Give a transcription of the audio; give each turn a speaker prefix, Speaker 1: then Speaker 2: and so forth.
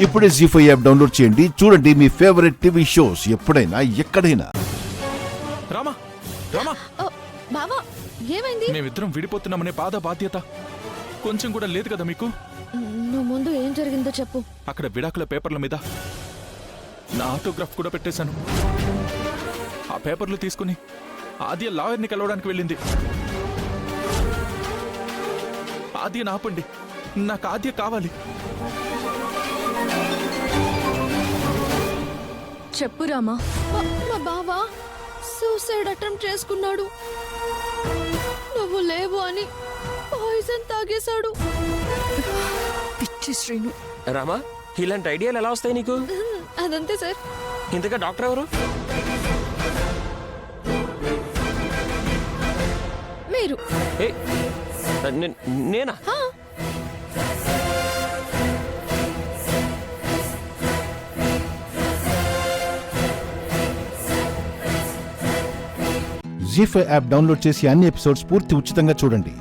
Speaker 1: ఇప్పుడే జీ5 app download చేయండి. చూడండి మీ ఫేవరెట్ టీవీ షోస్ ఎప్పుడైనా ఎక్కడైనా.
Speaker 2: రామా రామా,
Speaker 3: బావా ఏమైంది?
Speaker 2: మేమిద్దరం విడిపోతున్నామనే బాధ్యత కొంచెం కూడా లేదు కదా మీకు?
Speaker 3: నువ్వు ముందు ఏం జరిగిందో చెప్పు.
Speaker 2: అక్కడ విడాకుల పేపర్ల మీద నా ఆటోగ్రాఫ్ కూడా పెట్టేశాను. ఆ పేపర్లు తీసుకుని ఆద్య లాయర్ని కలవడానికి వెళ్ళింది. ఆద్యని ఆపండి, నాకు ఆద్య కావాలి.
Speaker 3: చెప్పు రామా. మా బావా సూసైడ్ అటెంప్ట్ చేసుకున్నాడు. నువ్వు లేవు అని పాయిజన్ తాగేశాడు. పిచ్చి శ్రీను.
Speaker 4: రామా, ఇలాంటి ఐడియాలు ఎలా వస్తాయి నీకు?
Speaker 3: అదంతే సార్.
Speaker 4: ఇంతగా డాక్టర్ ఎవరు?
Speaker 3: మీరు.
Speaker 4: నేనా?
Speaker 1: జీ5 యాప్ డౌన్లోడ్ చేసి అన్ని ఎపిసోడ్స్ పూర్తి ఉచితంగా చూడండి.